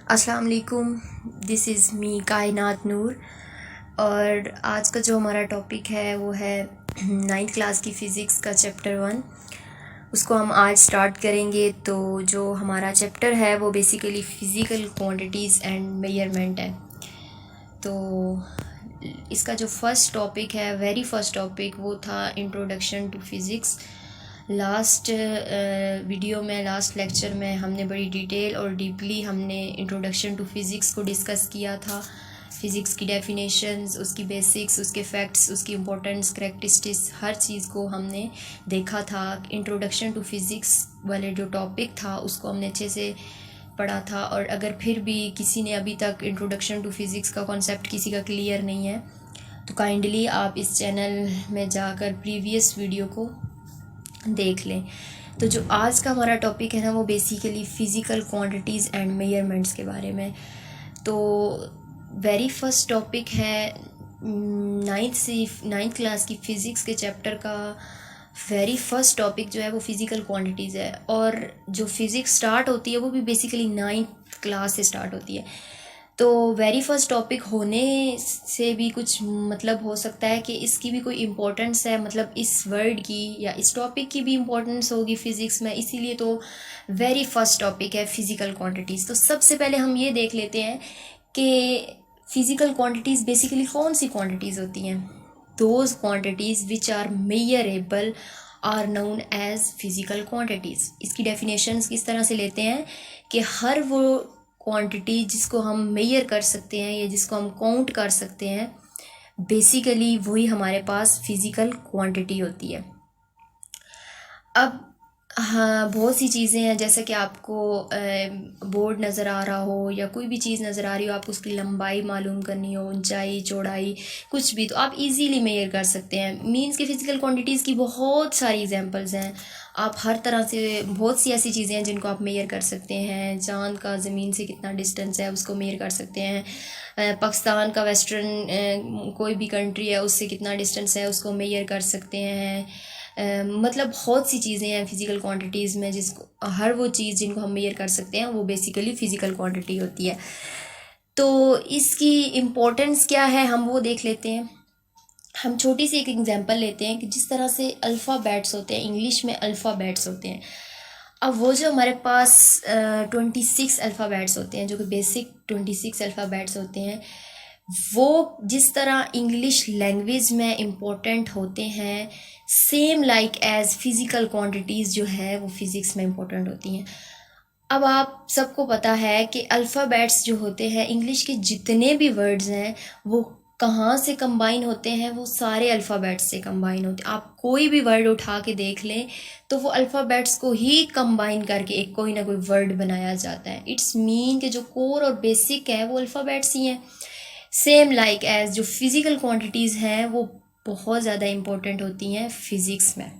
अस्सलाम वालेकुम। This is me कायनात नूर। और आज का जो हमारा टॉपिक है वो है नाइन्थ क्लास की फ़िज़िक्स का चैप्टर 1। उसको हम आज स्टार्ट करेंगे। तो जो हमारा चैप्टर है वो basically physical quantities and measurement है। तो इसका जो फर्स्ट टॉपिक है, वेरी फर्स्ट टॉपिक, वो था introduction to physics. Last video में, लास्ट लेक्चर में हमने बड़ी डिटेल और डीपली हमने इंट्रोडक्शन टू फ़िज़िक्स को डिस्कस किया था। फ़िज़िक्स की डेफिनेशंस, उसकी बेसिक्स, उसके फैक्ट्स, उसकी इम्पोर्टेंस, करैक्टरिस्टिक्स, हर चीज़ को हमने देखा था। इंट्रोडक्शन टू फ़िज़िक्स वाले जो टॉपिक था उसको हमने अच्छे से पढ़ा था। और अगर फिर भी किसी ने अभी तक इंट्रोडक्शन टू फ़िज़िक्स का कॉन्सेप्ट किसी का क्लियर नहीं है तो काइंडली आप इस चैनल में जाकर प्रीवियस वीडियो को देख लें। तो जो आज का हमारा टॉपिक है ना, वो basically physical quantities and measurements के बारे में। तो वेरी फर्स्ट टॉपिक है नाइन्थ क्लास की फ़िज़िक्स के चैप्टर का वेरी फर्स्ट टॉपिक जो है वो फ़िज़िकल क्वांटिटीज़ है। और जो फ़िज़िक्स स्टार्ट होती है वो भी बेसिकली नाइन्थ क्लास से स्टार्ट होती है। तो वेरी फर्स्ट टॉपिक होने से भी कुछ मतलब हो सकता है कि इसकी भी कोई इम्पोर्टेंस है, मतलब इस वर्ड की या इस टॉपिक की भी इम्पोर्टेंस होगी फ़िज़िक्स में, इसीलिए तो वेरी फर्स्ट टॉपिक है फ़िज़िकल क्वांटिटीज़। तो सबसे पहले हम ये देख लेते हैं कि फ़िज़िकल क्वांटिटीज़ बेसिकली कौन सी क्वांटिटीज़ होती हैं। Those quantities which are measurable are known as physical quantities. इसकी डेफिनेशंस किस तरह से लेते हैं कि हर वो क्वांटिटी जिसको हम मेजर कर सकते हैं या जिसको हम काउंट कर सकते हैं, बेसिकली वही हमारे पास फ़िज़िकल क्वांटिटी होती है। अब हाँ, बहुत सी चीज़ें हैं, जैसे कि आपको बोर्ड नज़र आ रहा हो या कोई भी चीज़ नज़र आ रही हो, आपको उसकी लंबाई मालूम करनी हो, ऊंचाई, चौड़ाई, कुछ भी, तो आप इजीली मेजर कर सकते हैं। मीन्स की फ़िज़िकल क्वांटिटीज़ की बहुत सारी एग्जांपल्स हैं। आप हर तरह से बहुत सी ऐसी चीज़ें हैं जिनको आप मेजर कर सकते हैं। चाँद का ज़मीन से कितना डिस्टेंस है उसको मेजर कर सकते हैं। पाकिस्तान का वेस्टर्न कोई भी कंट्री है उससे कितना डिस्टेंस है उसको मेजर कर सकते हैं। मतलब बहुत सी चीज़ें हैं फ़िज़िकल क्वांटिटीज़ में, जिसको हर वो चीज़ जिनको हम मेजर कर सकते हैं वो बेसिकली फ़िज़िकल क्वांटिटी होती है। तो इसकी इम्पोर्टेंस क्या है हम वो देख लेते हैं। हम छोटी सी एक एग्जांपल लेते हैं कि जिस तरह से अल्फ़ाबेट्स होते हैं, इंग्लिश में अल्फ़ाबेट्स होते हैं। अब वो जो हमारे पास 26 अल्फ़ाबेट्स होते हैं, जो कि बेसिक 26 अल्फ़ाबेट्स होते हैं, वो जिस तरह इंग्लिश लैंग्वेज में इम्पोर्टेंट होते हैं, same like as physical quantities जो है वो फिज़िक्स में इम्पोर्टेंट होती हैं। अब आप सबको पता है कि अल्फ़ाबेट्स जो होते हैं, इंग्लिश के जितने भी वर्ड्स हैं वो कहाँ से कंबाइन होते हैं, वो सारे अल्फ़ाबेट्स से कंबाइन होते हैं। आप कोई भी वर्ड उठा के देख लें तो वो अल्फ़ाबेट्स को ही कंबाइन करके एक कोई ना कोई वर्ड बनाया जाता है। इट्स मीन कि जो कोर और बेसिक है वो अल्फ़ाबेट्स ही हैं। सेम लाइक एज जो फिज़िकल क्वांटिटीज़ हैं वो बहुत ज़्यादा इम्पोर्टेंट होती हैं फ़िज़िक्स में।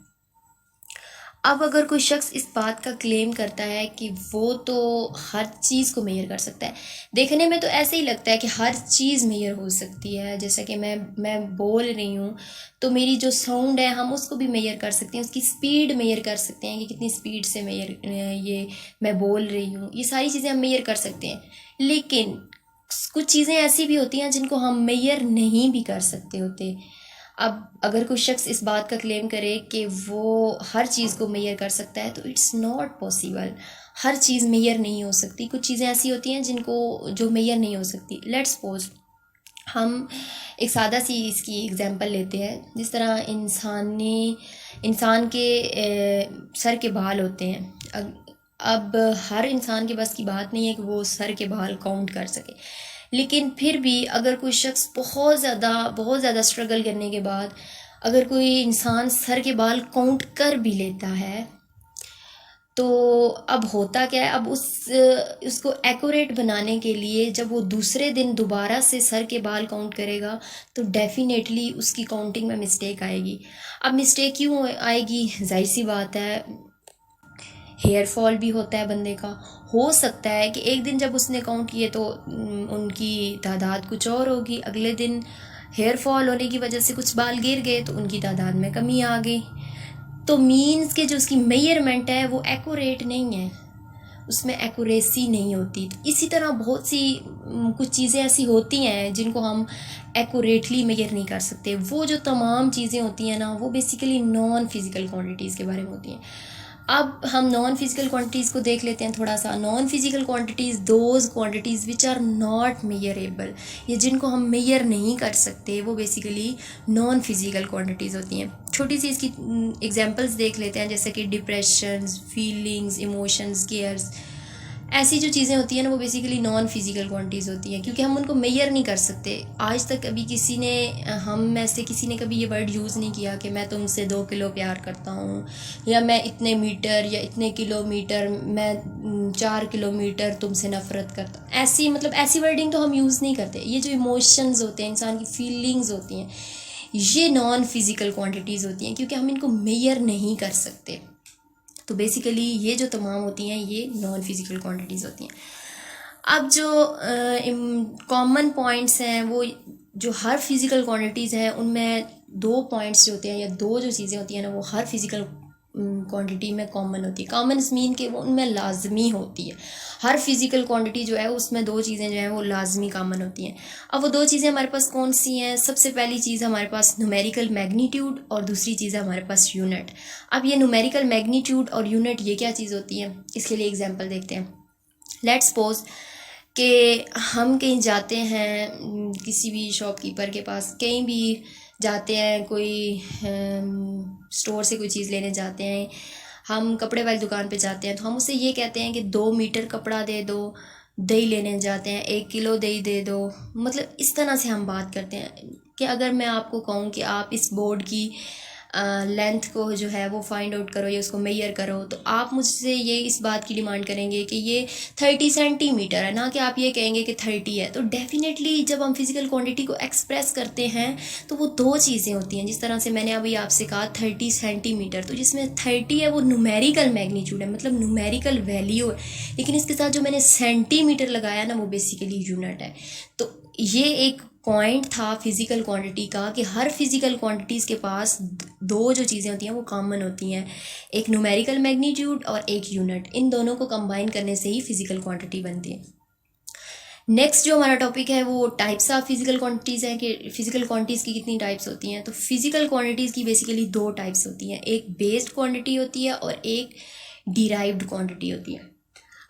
अब अगर कोई शख्स इस बात का क्लेम करता है कि वो तो हर चीज़ को मेजर कर सकता है, देखने में तो ऐसे ही लगता है कि हर चीज़ मेजर हो सकती है। जैसा कि मैं बोल रही हूँ तो मेरी जो साउंड है हम उसको भी मेजर कर सकते हैं, उसकी स्पीड मेजर कर सकते हैं कि कितनी स्पीड से ये मैं बोल रही हूँ, ये सारी चीज़ें हम मेजर कर सकते हैं। लेकिन कुछ चीज़ें ऐसी भी होती हैं जिनको हम मेजर नहीं भी कर सकते होते। अब अगर कोई शख्स इस बात का क्लेम करे कि वो हर चीज़ को मेजर कर सकता है तो इट्स नॉट पॉसिबल। हर चीज़ मेजर नहीं हो सकती। कुछ चीज़ें ऐसी होती हैं जिनको जो मेजर नहीं हो सकती। लेट्स सपोज हम एक सादा सी इसकी एग्जांपल लेते हैं। जिस तरह इंसान के सर के बाल होते हैं। अब हर इंसान के बस की बात नहीं है कि वो सर के बाल काउंट कर सके, लेकिन फिर भी अगर कोई शख्स बहुत ज़्यादा स्ट्रगल करने के बाद अगर कोई इंसान सर के बाल काउंट कर भी लेता है तो अब होता क्या है, अब उसको एक्यूरेट बनाने के लिए जब वो दूसरे दिन दोबारा से सर के बाल काउंट करेगा तो डेफिनेटली उसकी काउंटिंग में मिस्टेक आएगी। अब मिस्टेक क्यों आएगी, जाहिर सी बात है, हेयर फॉल भी होता है बंदे का। हो सकता है कि एक दिन जब उसने काउंट किए तो उनकी तादाद कुछ और होगी, अगले दिन हेयर फॉल होने की वजह से कुछ बाल गिर गए तो उनकी तादाद में कमी आ गई। तो मीन्स के जो उसकी मेजरमेंट है वो एक्यूरेट नहीं है। उसमें एक्यूरेसी नहीं होती। तो इसी तरह बहुत सी कुछ चीज़ें ऐसी होती हैं जिनको हम एक्यूरेटली मेजर नहीं कर सकते। वो जो तमाम चीज़ें होती हैं ना, वो बेसिकली नॉन फिज़िकल क्वांटिटीज़ के बारे में होती हैं। अब हम नॉन फिज़िकल क्वांटिटीज़ को देख लेते हैं थोड़ा सा। Non physical quantities those quantities which are not measurable, ये जिनको हम मेजर नहीं कर सकते, वो बेसिकली नॉन फिज़िकल क्वांटिटीज़ होती हैं। छोटी सी इसकी एग्जांपल्स देख लेते हैं, जैसे कि डिप्रेशंस, फीलिंग्स, इमोशंस, केयर्स। ऐसी जो चीज़ें होती हैं ना, वो बेसिकली नॉन फिज़िकल क्वांटिटीज़ होती हैं, क्योंकि हम उनको मेजर नहीं कर सकते। आज तक कभी किसी ने, हम में से किसी ने कभी ये वर्ड यूज़ नहीं किया कि मैं तुमसे 2 किलो प्यार करता हूँ, या मैं इतने मीटर या इतने किलोमीटर, मैं 4 किलोमीटर तुमसे नफ़रत करता हूँ। ऐसी मतलब ऐसी वर्डिंग तो हम यूज़ नहीं करते। ये जो इमोशंस होते हैं, इंसान की फीलिंग्स होती हैं, ये नॉन फिज़िकल क्वांटिटीज़ होती हैं, क्योंकि हम इनको मेजर नहीं कर सकते। तो बेसिकली ये जो तमाम होती हैं, ये नॉन फिज़िकल क्वांटिटीज़ होती हैं। अब जो कॉमन पॉइंट्स हैं, वो जो हर फिज़िकल क्वांटिटीज़ हैं, उनमें 2 पॉइंट्स जो होते हैं, या 2 जो चीज़ें होती हैं ना, वो हर फिज़िकल क्वांटिटी में कॉमन होती है। कॉमन मीन के वो उनमें लाजमी होती है। हर फिज़िकल क्वांटिटी जो है उसमें 2 चीज़ें जो हैं वो लाजमी कॉमन होती हैं। अब वो 2 चीज़ें हमारे पास कौन सी हैं? सबसे पहली चीज़ हमारे पास न्यूमेरिकल मैग्नीट्यूड, और दूसरी चीज़ है हमारे पास यूनिट। अब ये न्यूमेरिकल मैग्नीट्यूड और यूनिट, ये क्या चीज़ होती है? इसके लिए एग्जाम्पल देखते हैं। लेट्स सपोज कि हम कहीं जाते हैं, किसी भी शॉपकीपर के पास कहीं भी जाते हैं, कोई स्टोर से कोई चीज़ लेने जाते हैं, हम कपड़े वाली दुकान पे जाते हैं, तो हम उससे ये कहते हैं कि 2 मीटर कपड़ा दे दो। दही लेने जाते हैं, 1 किलो दही दे दो। मतलब इस तरह से हम बात करते हैं कि अगर मैं आपको कहूँ कि आप इस बोर्ड की लेंथ को जो है वो फाइंड आउट करो या उसको मेजर करो, तो आप मुझसे ये इस बात की डिमांड करेंगे कि ये 30 सेंटीमीटर है, ना कि आप ये कहेंगे कि 30 है। तो डेफिनेटली जब हम फिज़िकल क्वांटिटी को एक्सप्रेस करते हैं, तो वो 2 चीज़ें होती हैं। जिस तरह से मैंने अभी आपसे कहा 30 सेंटीमीटर, तो जिसमें 30 है वो न्यूमेरिकल मैग्नीट्यूड है, मतलब न्यूमेरिकल वैल्यू है, लेकिन इसके साथ जो मैंने सेंटीमीटर लगाया ना, वो बेसिकली यूनिट है। तो ये एक पॉइंट था फिज़िकल क्वांटिटी का कि हर फिज़िकल क्वांटिटीज़ के पास 2 जो चीज़ें होती हैं वो कॉमन होती हैं, एक न्यूमेरिकल मैग्नीट्यूड और एक यूनिट। इन दोनों को कंबाइन करने से ही फिज़िकल क्वांटिटी बनती है। नेक्स्ट जो हमारा टॉपिक है वो टाइप्स ऑफ फिज़िकल क्वांटिटीज़ हैं, कि फिज़िकल क्वांटिटीज़ की कितनी टाइप्स होती हैं। तो फिज़िकल क्वांटिटीज़ की बेसिकली 2 टाइप्स होती हैं, एक बेस्ड क्वांटिटी होती है और एक डिराइव्ड क्वांटिटी होती है।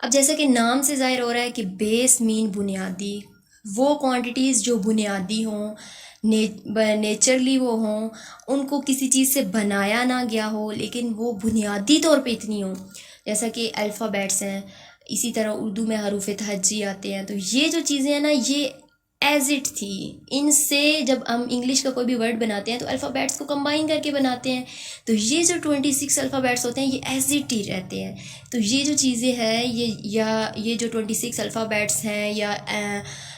अब जैसा कि नाम से ज़ाहिर हो रहा है कि बेस मीन बुनियादी, वो क्वांटिटीज़ जो बुनियादी हों, नेचरली वो हों, उनको किसी चीज़ से बनाया ना गया हो, लेकिन वो बुनियादी तौर पे इतनी हों, जैसा कि अल्फ़ाबेट्स हैं। इसी तरह उर्दू में हरूफ तहज्जी आते हैं। तो ये जो चीज़ें हैं ना, ये एज इट थी। इनसे जब हम इंग्लिश का कोई भी वर्ड बनाते हैं तो अल्फ़ाबेट्स को कंबाइन करके बनाते हैं। तो ये जो 26 अल्फ़ाबेट्स होते हैं, ये एज इट ही रहते हैं। तो ये जो चीज़ें हैं, ये जो 26 अल्फ़ाबेट्स हैं या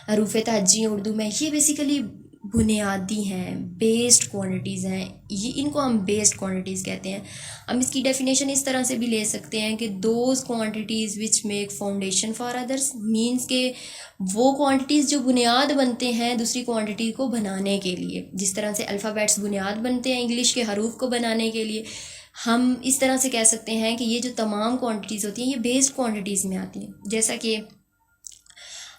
हरूफ तहज्जी उर्दू में, ये बेसिकली बुनियादी हैं, बेस्ड क्वांटिटीज़ हैं। ये इनको हम बेस्ड क्वांटिटीज़ कहते हैं। हम इसकी डेफिनेशन इस तरह से भी ले सकते हैं कि those quantities which make foundation for others, means के वो क्वांटिटीज़ जो बुनियाद बनते हैं दूसरी क्वांटिटी को बनाने के लिए। जिस तरह से अल्फ़ाबेट्स बुनियाद बनते हैं इंग्लिश के हरूफ को बनाने के लिए, हम इस तरह से कह सकते हैं कि ये जो तमाम क्वांटिटीज़ होती हैं, ये बेस्ड क्वांटिटीज़ में आती हैं। जैसा कि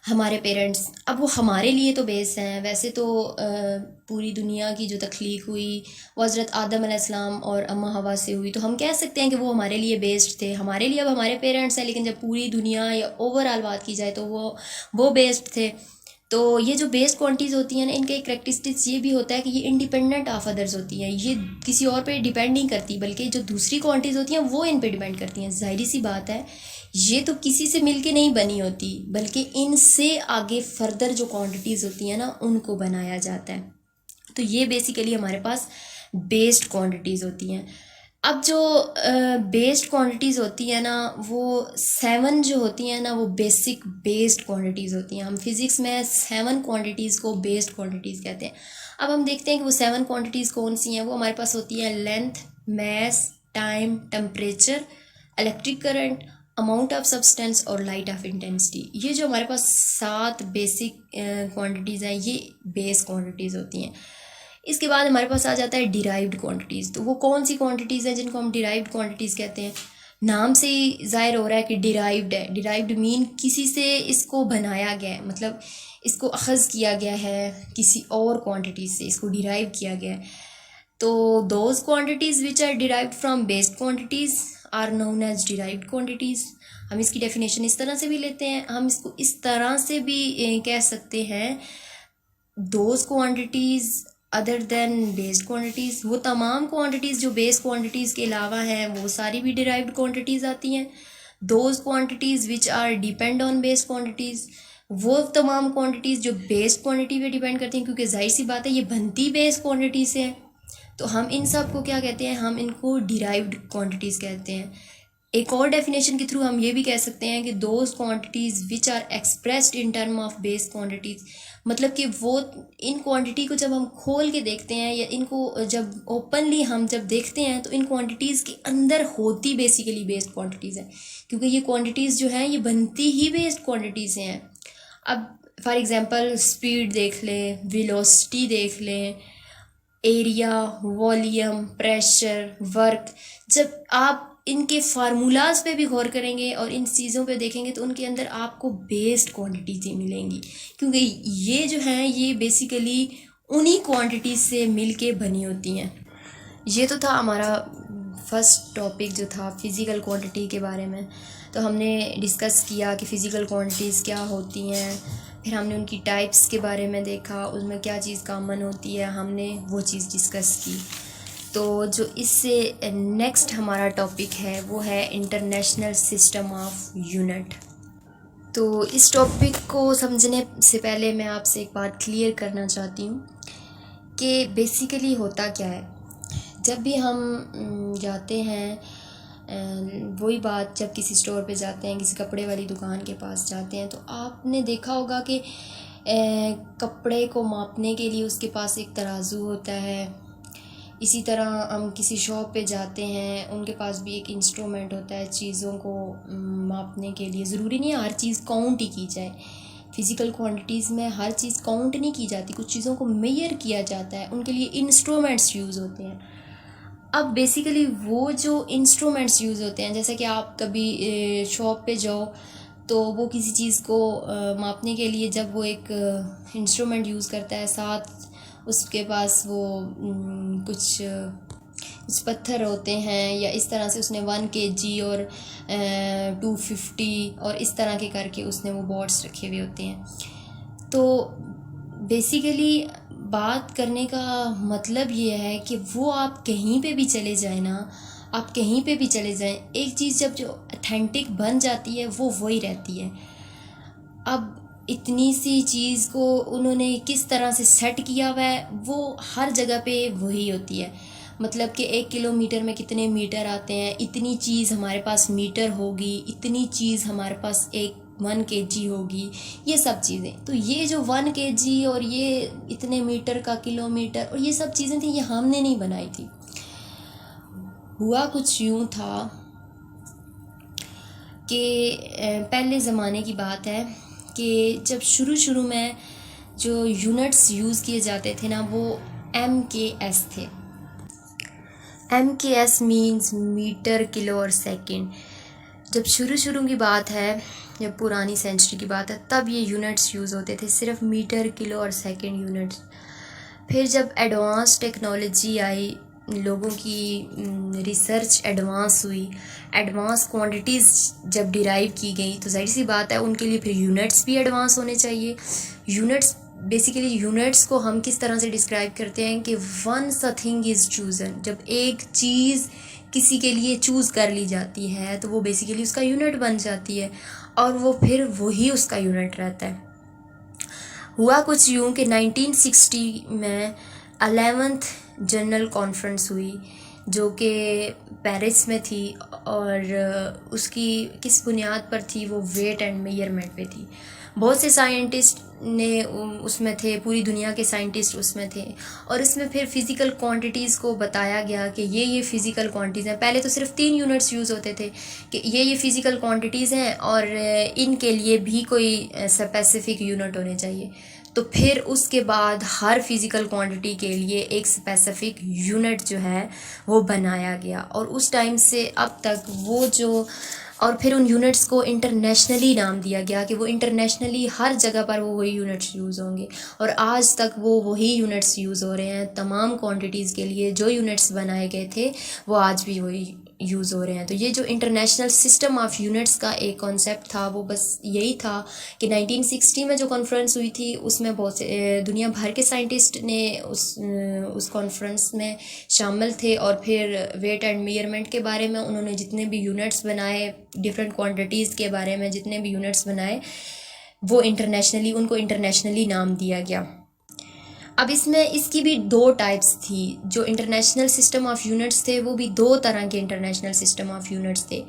हमारे पेरेंट्स, अब वो हमारे लिए तो बेस हैं। वैसे तो पूरी दुनिया की जो तख्लीक हुई वो हज़रत आदम अलैहिस्सलाम और अम्मा हवा से हुई, तो हम कह सकते हैं कि वो हमारे लिए बेस्ड थे। हमारे लिए अब हमारे पेरेंट्स हैं, लेकिन जब पूरी दुनिया या ओवरऑल बात की जाए तो वो बेस्ड थे। तो ये जो बेस्ड क्वांटिटीज़ होती हैं ना, इनका एक करेक्टरिस्टिक्स ये भी होता है कि ये इंडिपेंडेंट ऑफ अदर्स होती हैं। ये किसी और पे डिपेंड नहीं करती, बल्कि जो दूसरी क्वांटिटीज़ होती हैं वो इन पे डिपेंड करती हैं। ज़ाहिर सी बात है, ये तो किसी से मिलके नहीं बनी होती, बल्कि इनसे आगे फर्दर जो क्वांटिटीज़ होती हैं ना, उनको बनाया जाता है। तो ये बेसिकली हमारे पास बेस्ड क्वांटिटीज़ होती हैं। अब जो बेस्ड क्वांटिटीज़ होती है ना, वो 7 जो होती हैं ना, वो बेसिक बेस्ड क्वांटिटीज़ होती हैं। हम फिज़िक्स में 7 क्वांटिटीज़ को बेस्ड क्वांटिटीज़ कहते हैं। अब हम देखते हैं कि वो 7 क्वांटिटीज़ कौन सी हैं। वो हमारे पास होती हैं length, mass, time, temperature, electric current, amount of substance और लाइट ऑफ इंटेंसिटी। ये जो हमारे पास 7 बेसिक क्वांटिटीज़ हैं, ये बेस क्वांटिटीज़ होती हैं। इसके बाद हमारे पास आ जाता है डिराइव्ड क्वांटिटीज़। तो वो कौन सी क्वांटिटीज़ हैं जिनको हम डिराइव्ड क्वांटिटीज़ कहते हैं? नाम से ही ज़ाहिर हो रहा है कि डिराइव्ड है। डिराइव्ड मीन किसी से इसको बनाया गया है, मतलब इसको अखज़ किया गया है किसी और क्वांटिटी से, इसको डिराइव किया गया है। तो those quantities which are derived from based quantities are known as derived quantities. हम इसकी डेफिनेशन इस तरह से भी लेते हैं, हम इसको इस तरह से भी कह सकते हैं, those quantities other than based quantities, वो तमाम क्वांटिटीज़ जो बेस्ड क्वांटिटीज़ के अलावा हैं वो सारी भी डिराइव्ड क्वांटिटीज़ आती हैं। Those quantities which are depend on based quantities, वो तमाम क्वांटिटीज़ जो बेस्ड क्वांटिटी पे डिपेंड करती हैं, क्योंकि जाहिर सी बात है ये बनती बेस्ड क्वांटिटी से है। तो हम इन सब को क्या कहते हैं, हम इनको डिराइव्ड क्वांटिटीज़ कहते हैं। एक और डेफिनेशन के थ्रू हम ये भी कह सकते हैं कि those quantities which are expressed in term of base quantities, मतलब कि वो इन क्वांटिटी को जब हम खोल के देखते हैं या इनको जब ओपनली हम जब देखते हैं तो इन क्वांटिटीज़ के अंदर होती बेसिकली बेस्ड क्वांटिटीज़ हैं, क्योंकि ये क्वांटिटीज़ जो हैं ये बनती ही बेस्ड क्वांटिटी से हैं। अब फॉर एग्ज़ाम्पल स्पीड देख लें, वेलोसिटी देख लें, एरिया, वॉल्यूम, प्रेशर, वर्क, जब आप इनके फार्मूलाज पे भी गौर करेंगे और इन चीज़ों पे देखेंगे तो उनके अंदर आपको बेस्ड क्वांटिटीज ही मिलेंगी, क्योंकि ये जो हैं ये बेसिकली उन्हीं क्वांटिटीज से मिलके बनी होती हैं। ये तो था हमारा फर्स्ट टॉपिक जो था फिज़िकल क्वांटिटी के बारे में। तो हमने डिस्कस किया कि फ़िज़िकल क्वांटिटीज़ क्या होती हैं, फिर हमने उनकी टाइप्स के बारे में देखा, उसमें क्या चीज़ कॉमन होती है, हमने वो चीज़ डिस्कस की। तो जो इससे नेक्स्ट हमारा टॉपिक है वो है इंटरनेशनल सिस्टम ऑफ यूनिट। तो इस टॉपिक को समझने से पहले मैं आपसे एक बात क्लियर करना चाहती हूँ कि बेसिकली होता क्या है। जब भी हम जाते हैं, वही बात, जब किसी स्टोर पे जाते हैं, किसी कपड़े वाली दुकान के पास जाते हैं, तो आपने देखा होगा कि कपड़े को मापने के लिए उसके पास एक तराजू होता है। इसी तरह हम किसी शॉप पे जाते हैं, उनके पास भी एक इंस्ट्रूमेंट होता है चीज़ों को मापने के लिए। ज़रूरी नहीं है हर चीज़ काउंट ही की जाए। फ़िज़िकल क्वांटिटीज़ में हर चीज़ काउंट नहीं की जाती, कुछ चीज़ों को मेजर किया जाता है, उनके लिए इंस्ट्रूमेंट्स यूज़ होते हैं। अब बेसिकली वो जो इंस्ट्रूमेंट्स यूज़ होते हैं, जैसे कि आप कभी शॉप पे जाओ तो वो किसी चीज़ को मापने के लिए जब वो एक इंस्ट्रूमेंट यूज़ करता है, साथ उसके पास वो कुछ पत्थर होते हैं, या इस तरह से उसने 1 kg और 250 और इस तरह के करके उसने वो बॉट्स रखे हुए होते हैं। तो बेसिकली बात करने का मतलब ये है कि वो आप कहीं पे भी चले जाएं ना, आप कहीं पे भी चले जाएं, एक चीज़ जब जो ऑथेंटिक बन जाती है वो वही रहती है। अब इतनी सी चीज़ को उन्होंने किस तरह से सेट किया हुआ है वो हर जगह पे वही होती है। मतलब कि 1 किलोमीटर में कितने मीटर आते हैं, इतनी चीज़ हमारे पास मीटर होगी, इतनी चीज़ हमारे पास 1 kg होगी, ये सब चीज़ें। तो ये जो 1 kg और ये इतने मीटर का किलोमीटर और ये सब चीज़ें थी, ये हमने नहीं बनाई थी। हुआ कुछ यूँ था कि पहले ज़माने की बात है कि जब शुरू में जो यूनिट्स यूज़ किए जाते थे ना, वो MKS थे। MKS मीन्स मीटर, किलो और सेकंड। जब शुरू की बात है, जब पुरानी सेंचुरी की बात है, तब ये यूनिट्स यूज़ होते थे, सिर्फ मीटर, किलो और सेकंड यूनिट्स। फिर जब एडवांस टेक्नोलॉजी आई, लोगों की रिसर्च एडवांस हुई, एडवांस क्वांटिटीज़ जब डिराइव की गई, तो जाहिर सी बात है उनके लिए फिर यूनिट्स भी एडवांस होने चाहिए। यूनिट्स बेसिकली यूनिट्स को हम किस तरह से डिस्क्राइब करते हैं कि once a thing is chosen, जब एक चीज़ किसी के लिए चूज़ कर ली जाती है तो वो बेसिकली उसका यूनिट बन जाती है और वो फिर वही उसका यूनिट रहता है। हुआ कुछ यूँ कि 1960 में 11th जनरल कॉन्फ्रेंस हुई, जो कि पेरिस में थी, और उसकी किस बुनियाद पर थी, वो वेट एंड मेजरमेंट पे थी। बहुत से साइंटिस्ट ने उसमें थे, पूरी दुनिया के साइंटिस्ट उसमें थे, और इसमें फिर फ़िज़िकल क्वांटिटीज़ को बताया गया कि ये फ़िज़िकल क्वांटिटीज़ हैं। पहले तो सिर्फ 3 यूनिट्स यूज़ होते थे कि ये फ़िज़िकल क्वांटिटीज़ हैं और इनके लिए भी कोई स्पेसिफिक यूनिट होने चाहिए। तो फिर उसके बाद हर फिज़िकल क्वांटिटी के लिए एक स्पेसिफिक यूनिट जो है वो बनाया गया, और उस टाइम से अब तक वो जो, और फिर उन यूनिट्स को इंटरनेशनली नाम दिया गया कि वो इंटरनेशनली हर जगह पर वो वही यूनिट्स यूज़ होंगे, और आज तक वो वही यूनिट्स यूज़ हो रहे हैं तमाम क्वांटिटीज़ के लिए। जो यूनिट्स बनाए गए थे वो आज भी वही यूज़ हो रहे हैं। तो ये जो इंटरनेशनल सिस्टम ऑफ यूनिट्स का एक कॉन्सेप्ट था वो बस यही था कि 1960 में जो कॉन्फ्रेंस हुई थी उसमें बहुत से दुनिया भर के साइंटिस्ट ने उस कॉन्फ्रेंस में शामिल थे, और फिर वेट एंड मेजरमेंट के बारे में उन्होंने जितने भी यूनिट्स बनाए, डिफरेंट क्वांटिटीज़ के बारे में जितने भी यूनिट्स बनाए, वो उनको इंटरनेशनली नाम दिया गया। अब इसमें इसकी भी दो टाइप्स थी। जो इंटरनेशनल सिस्टम ऑफ यूनिट्स थे वो भी दो तरह के इंटरनेशनल सिस्टम ऑफ यूनिट्स थे।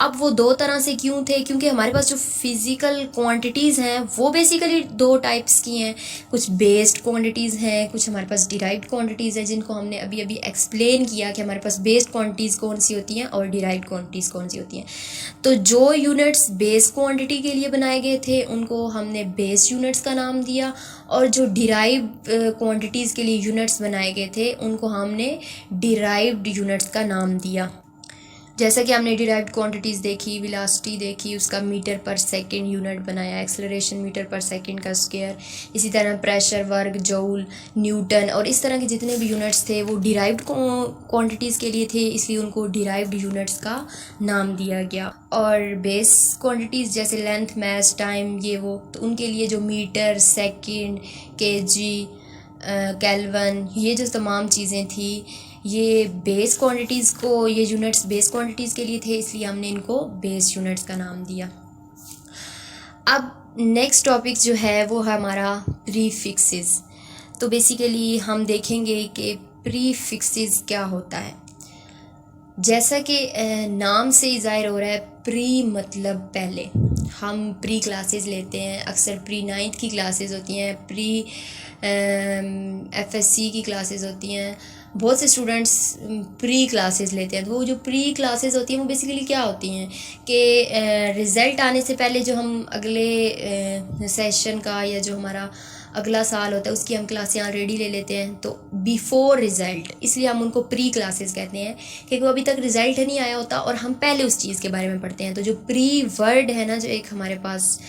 अब वो दो तरह से क्यों थे? क्योंकि हमारे पास जो फिज़िकल क्वांटिटीज़ हैं वो बेसिकली दो टाइप्स की हैं। कुछ बेस्ड क्वांटिटीज़ हैं, कुछ हमारे पास डिराइव्ड क्वांटिटीज़ हैं, जिनको हमने अभी अभी एक्सप्लेन किया कि हमारे पास बेस्ड क्वांटिटीज़ कौन सी होती हैं और डिराइव्ड क्वांटिटीज़ कौन सी होती हैं। तो जो यूनिट्स बेस क्वांटिटी के लिए बनाए गए थे उनको हमने बेस यूनिट्स का नाम दिया, और जो डिराइव्ड क्वांटिटीज़ के लिए यूनिट्स बनाए गए थे उनको हमने डिराइव्ड यूनिट्स का नाम दिया। जैसा कि हमने डिराइव्ड क्वांटिटीज़ देखी, वेलोसिटी देखी, उसका मीटर पर सेकंड यूनिट बनाया, एक्सेलरेशन मीटर पर सेकंड का स्क्वायर, इसी तरह प्रेशर, वर्क, जूल, न्यूटन, और इस तरह के जितने भी यूनिट्स थे वो डिराइव्ड क्वांटिटीज़ के लिए थे, इसलिए उनको डिराइव्ड यूनिट्स का नाम दिया गया। और बेस क्वांटिटीज़ जैसे लेंथ, मास, टाइम, ये वो, तो उनके लिए जो मीटर, सेकंड, केजी, केल्विन, ये जो तमाम चीज़ें थी, ये बेस क्वांटिटीज़ को, ये यूनिट्स बेस क्वांटिटीज़ के लिए थे, इसलिए हमने इनको बेस यूनिट्स का नाम दिया। अब नेक्स्ट टॉपिक जो है वो है हमारा प्रीफिक्सेस। तो बेसिकली हम देखेंगे कि प्रीफिक्सेस क्या होता है। जैसा कि नाम से ही ज़ाहिर हो रहा है, प्री मतलब पहले। हम प्री क्लासेस लेते हैं, अक्सर प्री 9th की क्लासेस होती हैं, प्री FSC की क्लासेस होती हैं, बहुत से स्टूडेंट्स प्री क्लासेस लेते हैं। तो वो जो प्री क्लासेस होती हैं वो बेसिकली क्या होती हैं कि रिज़ल्ट आने से पहले जो हम अगले सेशन का या जो हमारा अगला साल होता है उसकी हम क्लासें ऑलरेडी ले लेते हैं, तो बिफोर रिज़ल्ट, इसलिए हम उनको प्री क्लासेस कहते हैं क्योंकि अभी तक रिज़ल्ट नहीं आया होता और हम पहले उस चीज़ के बारे में पढ़ते हैं। तो जो प्री वर्ड है ना, जो एक हमारे पास,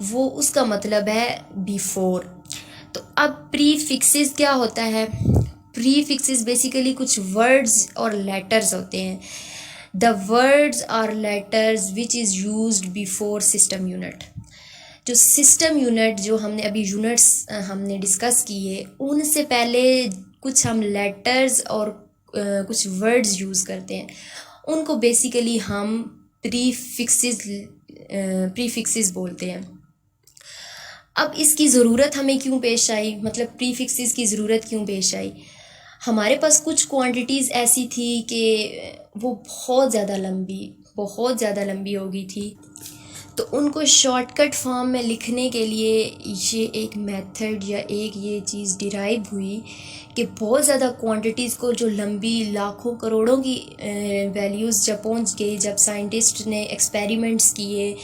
वो उसका मतलब है बिफोर। तो अब प्रीफिक्सेस क्या होता है? प्रीफिक्सेस बेसिकली कुछ वर्ड्स और लेटर्स होते हैं। द वर्ड्स और letters which is used before system unit. जो सिस्टम यूनिट, जो हमने अभी यूनिट्स हमने डिस्कस किए, उनसे पहले कुछ हम लेटर्स और कुछ वर्ड्स यूज़ करते हैं, उनको बेसिकली हम प्रीफिक्सेस बोलते हैं। अब इसकी ज़रूरत हमें क्यों पेश आई, मतलब प्रीफिक्सेस की ज़रूरत क्यों पेश आई? हमारे पास कुछ क्वांटिटीज़ ऐसी थी कि वो बहुत ज़्यादा लंबी हो गई थी, तो उनको शॉर्टकट फॉर्म में लिखने के लिए ये एक मेथड या एक ये चीज़ डिराइव हुई कि बहुत ज़्यादा क्वांटिटीज़ को, जो लंबी लाखों करोड़ों की वैल्यूज़ जब पहुंच गई, जब साइंटिस्ट ने एक्सपेरिमेंट्स किए,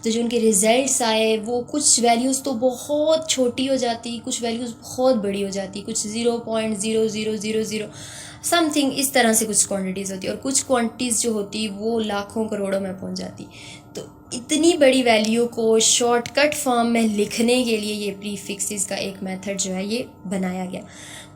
तो जो उनके रिज़ल्ट्स आए, वो कुछ वैल्यूज़ तो बहुत छोटी हो जाती, कुछ वैल्यूज़ बहुत बड़ी हो जाती, कुछ 0.0000 समथिंग इस तरह से कुछ क्वांटिटीज़ होती, और कुछ क्वांटिटीज़ जो होती वो लाखों करोड़ों में पहुंच जाती। तो इतनी बड़ी वैल्यू को शॉर्टकट फॉर्म में लिखने के लिए ये प्रीफिक्सेस का एक मेथड जो है ये बनाया गया।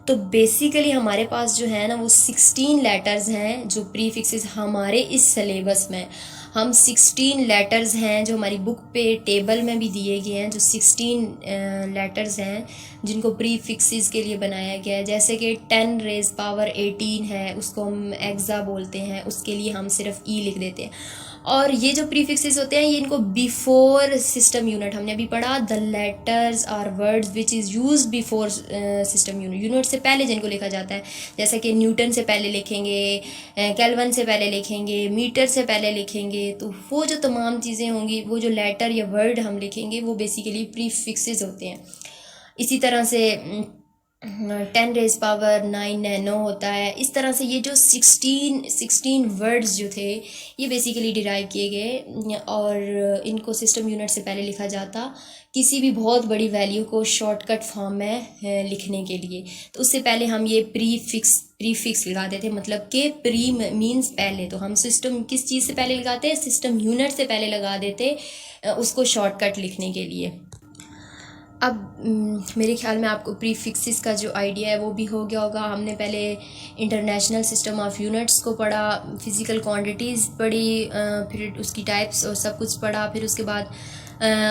तो बेसिकली हमारे पास जो है ना वो 16 लेटर्स हैं जो प्रीफिक्सेस हमारे इस सिलेबस में, हम 16 लेटर्स हैं जो हमारी बुक पे टेबल में भी दिए गए हैं, जो 16 लेटर्स हैं जिनको प्रीफिक्सेस के लिए बनाया गया है। जैसे कि 10⁻18 है, उसको हम एक्सा बोलते हैं, उसके लिए हम सिर्फ ई लिख देते हैं। और ये जो प्रीफिक्सेस होते हैं ये इनको बिफोर सिस्टम यूनिट, हमने अभी पढ़ा, the letters or words which is use before system unit, unit से पहले जिनको लिखा जाता है। जैसे कि न्यूटन से पहले लिखेंगे, केल्विन से पहले लिखेंगे, मीटर से पहले लिखेंगे, तो वो जो तमाम चीज़ें होंगी, वो जो लेटर या वर्ड हम लिखेंगे वो बेसिकली प्रीफिक्सेस होते हैं। इसी तरह से 10⁻⁹ नैनो होता है। इस तरह से ये जो 16 वर्ड्स जो थे ये बेसिकली डिराइव किए गए, और इनको सिस्टम यूनिट से पहले लिखा जाता किसी भी बहुत बड़ी वैल्यू को शॉर्टकट फॉर्म में लिखने के लिए। तो उससे पहले हम ये प्रीफिक्स लगाते थे, मतलब कि प्री मीन्स पहले। तो हम सिस्टम किस चीज़ से पहले लगाते हैं, सिस्टम यूनिट से पहले लगा देते उसको शॉर्टकट लिखने के लिए। अब मेरे ख्याल में आपको प्रीफिक्सेस का जो आइडिया है वो भी हो गया होगा। हमने पहले इंटरनेशनल सिस्टम ऑफ यूनिट्स को पढ़ा, फिज़िकल क्वांटिटीज़ पढ़ी, फिर उसकी टाइप्स और सब कुछ पढ़ा। फिर उसके बाद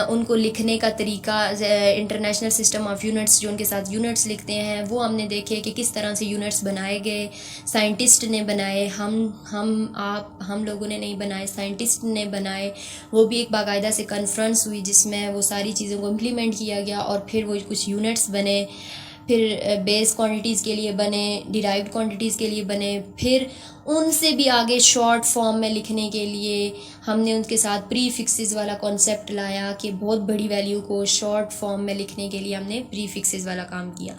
उनको लिखने का तरीका, इंटरनेशनल सिस्टम ऑफ यूनिट्स जो उनके साथ यूनिट्स लिखते हैं वो हमने देखे कि किस तरह से यूनिट्स बनाए गए। साइंटिस्ट ने बनाए, हम लोगों ने नहीं बनाए, साइंटिस्ट ने बनाए। वो भी एक बाकायदा से कॉन्फ्रेंस हुई जिसमें वो सारी चीज़ों को इम्प्लीमेंट किया गया, और फिर वो कुछ यूनिट्स बने, फिर बेस क्वांटिटीज़ के लिए बने, डिराइव्ड क्वांटिटीज़ के लिए बने, फिर उनसे भी आगे शॉर्ट फॉर्म में लिखने के लिए हमने उनके साथ प्रीफिक्सेस वाला कॉन्सेप्ट लाया कि बहुत बड़ी वैल्यू को शॉर्ट फॉर्म में लिखने के लिए हमने प्रीफिक्सेस वाला काम किया।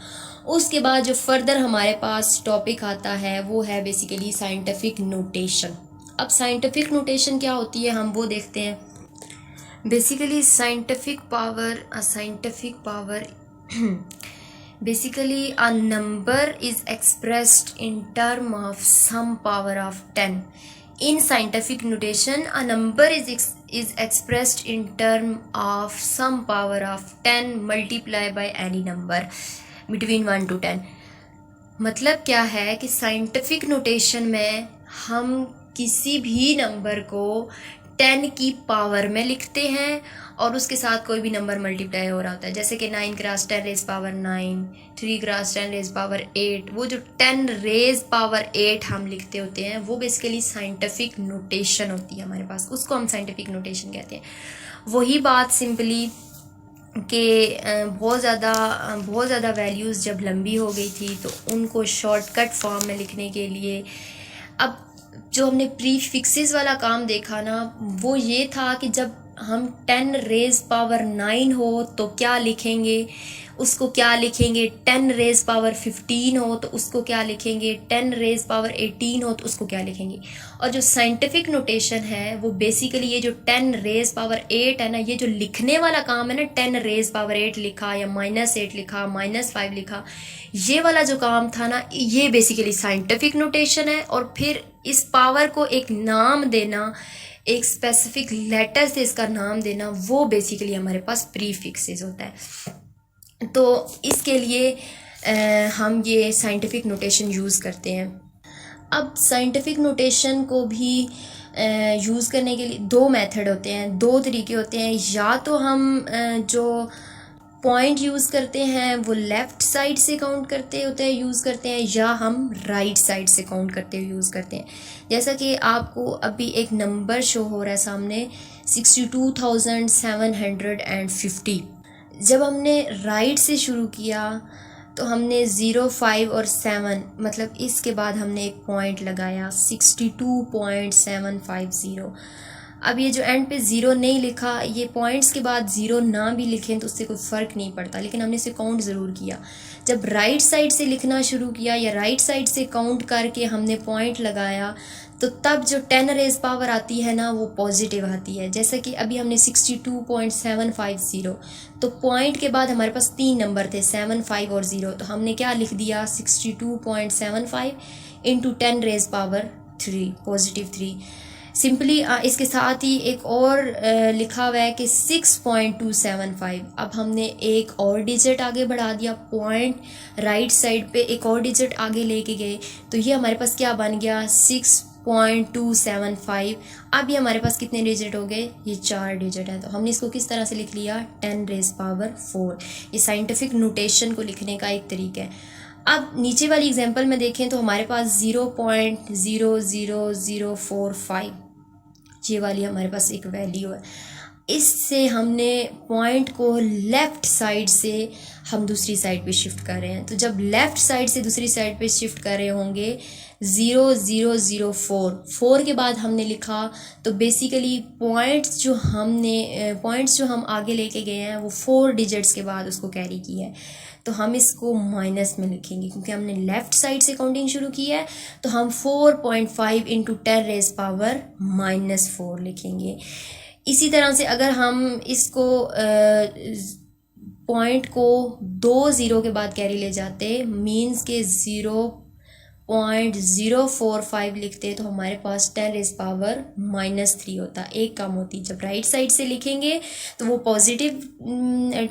उसके बाद जो फर्दर हमारे पास टॉपिक आता है वो है बेसिकली साइंटिफिक नोटेशन। अब साइंटिफिक नोटेशन क्या होती है हम वो देखते हैं। Basically scientific power basically a number is expressed in term of some power of 10. In scientific notation, a number is expressed in term of some power of 10 multiplied by any number between 1 to 10. मतलब क्या है कि scientific notation में हम किसी भी number को 10 की पावर में लिखते हैं और उसके साथ कोई भी नंबर मल्टीप्लाई हो रहा होता है। जैसे कि 9 cross 10 raise power 9, 3 cross 10 raise power 8। वो जो 10 रेज पावर 8 हम लिखते होते हैं वो बेसिकली साइंटिफिक नोटेशन होती है हमारे पास, उसको हम साइंटिफिक नोटेशन कहते हैं। वही बात सिंपली कि बहुत ज़्यादा वैल्यूज़ जब लंबी हो गई थी तो उनको शॉर्टकट फॉर्म में लिखने के लिए, अब जो हमने प्रीफिक्सेस वाला काम देखा ना वो ये था कि जब हम 10 रेज पावर 9 हो तो क्या लिखेंगे, उसको क्या लिखेंगे। 10 रेज पावर 15 हो तो उसको क्या लिखेंगे, 10 रेज पावर 18 हो तो उसको क्या लिखेंगे। और जो साइंटिफिक नोटेशन है वो बेसिकली ये जो 10 रेज पावर 8 है ना, ये जो लिखने वाला काम है ना, 10 रेज पावर 8 लिखा या -8 लिखा, -5 लिखा, ये वाला जो काम था ना ये बेसिकली साइंटिफिक नोटेशन है। और फिर इस पावर को एक नाम देना, एक स्पेसिफिक लेटर से इसका नाम देना, वो बेसिकली हमारे पास प्रीफिक्सेस होता है। तो इसके लिए हम ये साइंटिफिक नोटेशन यूज़ करते हैं। अब साइंटिफिक नोटेशन को भी यूज़ करने के लिए दो मेथड होते हैं, दो तरीके होते हैं। या तो हम जो पॉइंट यूज़ करते हैं वो लेफ़्ट साइड से काउंट करते होते हैं यूज़ करते हैं, या हम राइट साइड से काउंट करते हुए यूज़ करते हैं। जैसा कि आपको अभी एक नंबर शो हो रहा है सामने 62,750। जब हमने राइट से शुरू किया तो हमने 0, 5 और 7, मतलब इसके बाद हमने एक पॉइंट लगाया 62.750। अब ये जो एंड पे 0 नहीं लिखा, ये पॉइंट्स के बाद 0 ना भी लिखें तो उससे कोई फ़र्क नहीं पड़ता, लेकिन हमने इसे काउंट ज़रूर किया। जब राइट साइड से लिखना शुरू किया या राइट साइड से काउंट करके हमने पॉइंट लगाया तो तब जो 10 रेज पावर आती है ना वो पॉजिटिव आती है। जैसे कि अभी हमने 62.750, तो पॉइंट के बाद हमारे पास 3 नंबर थे 7, 5 और 0, तो हमने क्या लिख दिया 62.75 into 10 raise power 3, positive 3। Simply इसके साथ ही एक और लिखा हुआ है कि 6.275। अब हमने एक और डिजिट आगे बढ़ा दिया, पॉइंट राइट साइड पे एक और डिजिट आगे लेके गए, तो ये हमारे पास क्या बन गया 6.275। अब ये हमारे पास कितने डिजिट हो गए, ये 4 डिजिट है। तो हमने इसको किस तरह से लिख लिया 10 रेज पावर 4। ये साइंटिफिक नोटेशन को लिखने का एक तरीका है। अब नीचे वाली एग्जांपल में देखें तो हमारे पास 0.00045, ये वाली हमारे पास एक वैल्यू है। इससे हमने पॉइंट को लेफ़्ट साइड से हम दूसरी साइड पे शिफ्ट कर रहे हैं। तो जब लेफ़्ट साइड से दूसरी साइड पे शिफ्ट कर रहे होंगे 0004 के बाद हमने लिखा, तो बेसिकली पॉइंट्स जो हम आगे लेके गए हैं वो 4 डिजिट्स के बाद उसको कैरी किया है। तो हम इसको माइनस में लिखेंगे क्योंकि हमने लेफ़्ट साइड से काउंटिंग शुरू की है। तो हम 4.5 इंटू 10⁻⁻4 लिखेंगे। इसी तरह से अगर हम इसको पॉइंट को 2 ज़ीरो के बाद कैरी ले जाते, मीन्स के 0.045 लिखते, तो हमारे पास 10⁻³ होता, एक कम होती। जब राइट साइड से लिखेंगे तो वो पॉजिटिव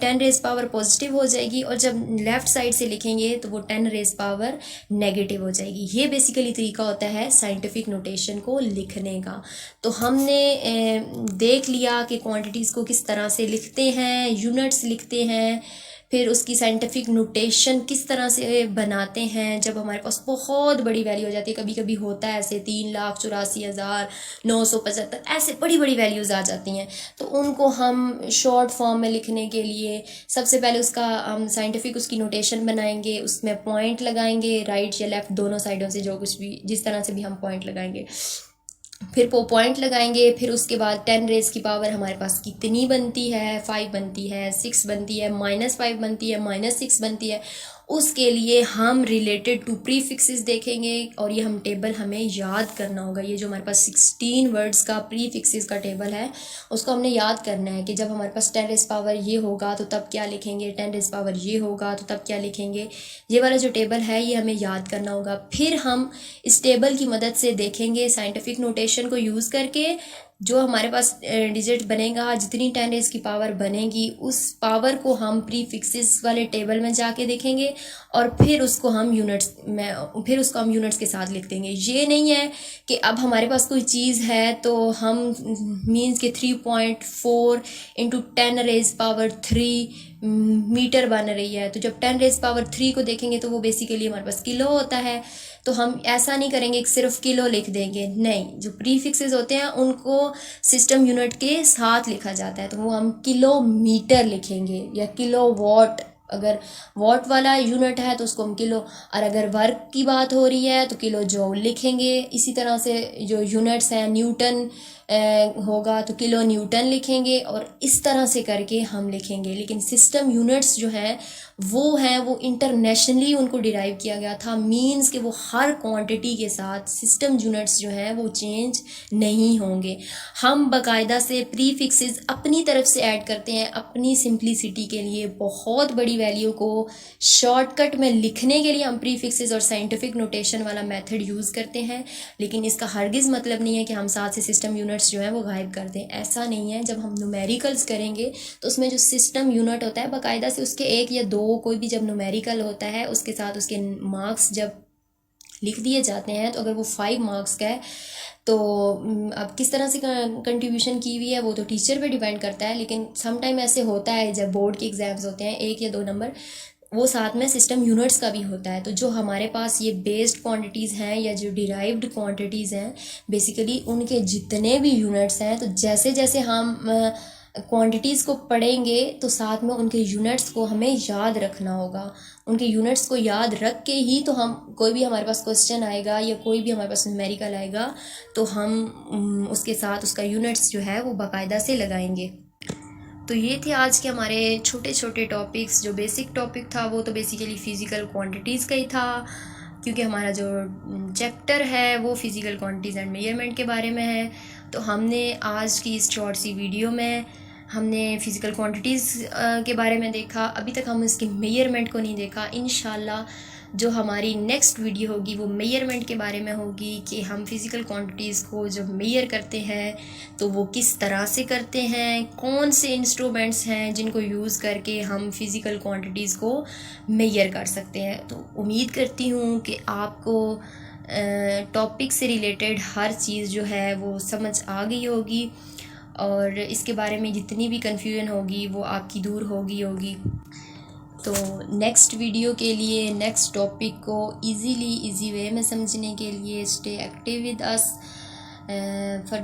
10⁻³ पॉजिटिव हो जाएगी, और जब लेफ़्ट साइड से लिखेंगे तो वो 10⁻³ नेगेटिव हो जाएगी। ये बेसिकली तरीका होता है साइंटिफिक नोटेशन को लिखने का। तो हमने देख लिया कि क्वांटिटीज़ को किस तरह से लिखते हैं, यूनिट्स लिखते हैं, फिर उसकी साइंटिफिक नोटेशन किस तरह से बनाते हैं जब हमारे पास बहुत बड़ी वैल्यू हो जाती है। कभी कभी होता है ऐसे 3,84,975 ऐसे बड़ी बड़ी वैल्यूज़ आ जाती हैं, तो उनको हम शॉर्ट फॉर्म में लिखने के लिए सबसे पहले उसका हम साइंटिफिक उसकी नोटेशन बनाएंगे, उसमें पॉइंट लगाएंगे राइट या लेफ़्ट दोनों साइडों से, जो कुछ भी जिस तरह से भी हम पॉइंट लगाएंगे, फिर वो पॉइंट लगाएंगे। फिर उसके बाद 10⁻³ हमारे पास कितनी बनती है, 5 बनती है, 6 बनती है, -5 बनती है, -6 बनती है, उसके लिए हम रिलेटेड टू प्रीफिक्सेस देखेंगे। और ये हम टेबल हमें याद करना होगा। ये जो हमारे पास 16 वर्ड्स का प्रीफिक्सेस का टेबल है उसको हमने याद करना है कि जब हमारे पास 10⁻³ ये होगा तो तब क्या लिखेंगे, 10⁻³ ये होगा तो तब क्या लिखेंगे। ये वाला जो टेबल है ये हमें याद करना होगा। फिर हम इस टेबल की मदद से देखेंगे साइंटिफिक नोटेशन को यूज़ करके, जो हमारे पास डिजिट बनेगा, जितनी 10⁻³ बनेगी उस पावर को हम प्रीफिक्सेस वाले टेबल में जाके देखेंगे, और फिर उसको हम यूनिट्स के साथ लिख देंगे। ये नहीं है कि अब हमारे पास कोई चीज़ है तो हम मीन्स के 3.4 इंटू 10⁻³ मीटर बन रही है, तो जब 10⁻³ को देखेंगे तो वो बेसिकली हमारे पास किलो होता है। तो हम ऐसा नहीं करेंगे कि सिर्फ किलो लिख देंगे, नहीं, जो प्रीफिक्सेस होते हैं उनको सिस्टम यूनिट के साथ लिखा जाता है। तो वो हम किलोमीटर लिखेंगे या किलो वॉट, अगर वॉट वाला यूनिट है तो उसको हम किलो, और अगर वर्क की बात हो रही है तो किलो जूल लिखेंगे। इसी तरह से जो यूनिट्स हैं, न्यूटन होगा तो किलो न्यूटन लिखेंगे, और इस तरह से करके हम लिखेंगे। लेकिन सिस्टम यूनिट्स जो हैं वो इंटरनेशनली उनको डिराइव किया गया था, मींस कि वो हर क्वांटिटी के साथ सिस्टम यूनिट्स जो हैं वो चेंज नहीं होंगे। हम बाकायदा से प्रीफिक्सेस अपनी तरफ से ऐड करते हैं अपनी सिंप्लिसिटी के लिए। बहुत बड़ी वैल्यू को शॉर्टकट में लिखने के लिए हम प्रीफिक्सेस और साइंटिफिक नोटेशन वाला मेथड यूज़ करते हैं, लेकिन इसका हरगिज़ मतलब नहीं है कि हम साथ से सिस्टम यूनिट्स जो हैं वो गायब कर दें, ऐसा नहीं है। जब हम न्यूमेरिकल्स करेंगे तो उसमें जो सिस्टम यूनिट होता है बाकायदा से उसके 1 या 2 कोई भी जब न्यूमेरिकल होता है उसके साथ उसके मार्क्स जब लिख दिए जाते हैं, तो अगर वो 5 मार्क्स का है तो अब किस तरह से कंट्रीब्यूशन की हुई है वो तो टीचर पे डिपेंड करता है। लेकिन सम टाइम ऐसे होता है जब बोर्ड के एग्ज़ाम्स होते हैं 1 या 2 नंबर, वो साथ में सिस्टम यूनिट्स का भी होता है। तो जो हमारे पास ये बेस्ड क्वांटिटीज़ हैं या जो डिराइव्ड क्वांटिटीज़ हैं, बेसिकली उनके जितने भी यूनिट्स हैं, तो जैसे जैसे हम क्वांटिटीज़ को पढ़ेंगे तो साथ में उनके यूनिट्स को हमें याद रखना होगा। उनके यूनिट्स को याद रख के ही तो हम कोई भी हमारे पास क्वेश्चन आएगा या कोई भी हमारे पास न्यूमेरिकल आएगा तो हम उसके साथ उसका यूनिट्स जो है वो बाकायदा से लगाएंगे। तो ये थे आज के हमारे छोटे छोटे टॉपिक्स। जो बेसिक टॉपिक था वो तो बेसिकली फ़िज़िकल क्वांटिटीज़ का ही था, क्योंकि हमारा जो चैप्टर है वो फ़िज़िकल क्वांटिटीज़ एंड मेजरमेंट के बारे में है। तो हमने आज की इस शॉर्ट सी वीडियो में हमने फ़िज़िकल क्वांटिटीज़ के बारे में देखा। अभी तक हम इसके मेजरमेंट को नहीं देखा। इंशाल्लाह जो हमारी नेक्स्ट वीडियो होगी वो मेजरमेंट के बारे में होगी कि हम फ़िज़िकल क्वांटिटीज़ को जब मेजर करते हैं तो वो किस तरह से करते हैं, कौन से इंस्ट्रूमेंट्स हैं जिनको यूज़ करके हम फ़िज़िकल क्वांटिटीज़ को मेजर कर सकते हैं। तो उम्मीद करती हूँ कि आपको टॉपिक से रिलेटेड हर चीज़ जो है वो समझ आ गई होगी, और इसके बारे में जितनी भी कन्फ्यूजन होगी वो आपकी दूर होगी। तो नेक्स्ट वीडियो के लिए, नेक्स्ट टॉपिक को इजी वे में समझने के लिए stay active with us. For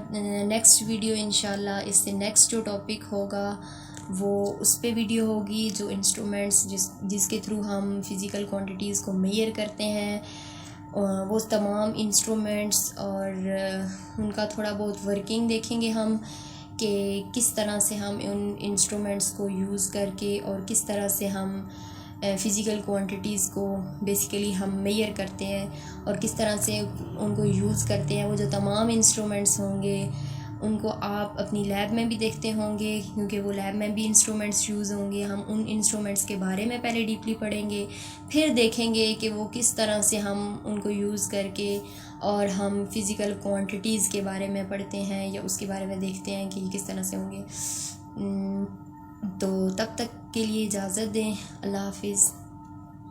next video इंशाल्लाह इससे नेक्स्ट जो टॉपिक होगा वो उस पे वीडियो होगी, जो इंस्ट्रूमेंट्स जिसके थ्रू हम फ़िज़िकल क्वांटिटीज़ को मेयर करते हैं, वो तमाम इंस्ट्रूमेंट्स और उनका थोड़ा बहुत वर्किंग देखेंगे हम कि किस तरह से हम उन इंस्ट्रूमेंट्स को यूज़ करके और किस तरह से हम फ़िज़िकल क्वांटिटीज़ को बेसिकली हम मेयर करते हैं और किस तरह से उनको यूज़ करते हैं। वो जो तमाम इंस्ट्रूमेंट्स होंगे उनको आप अपनी लैब में भी देखते होंगे, क्योंकि वो लैब में भी इंस्ट्रूमेंट्स यूज़ होंगे। हम उन इंस्ट्रूमेंट्स के बारे में पहले डीपली पढ़ेंगे, फिर देखेंगे कि वो किस तरह से हम उनको यूज़ करके और हम फ़िज़िकल क्वांटिटीज़ के बारे में पढ़ते हैं या उसके बारे में देखते हैं कि किस तरह से होंगे। तो तब तक के लिए इजाज़त दें। अल्लाह हाफ़िज़।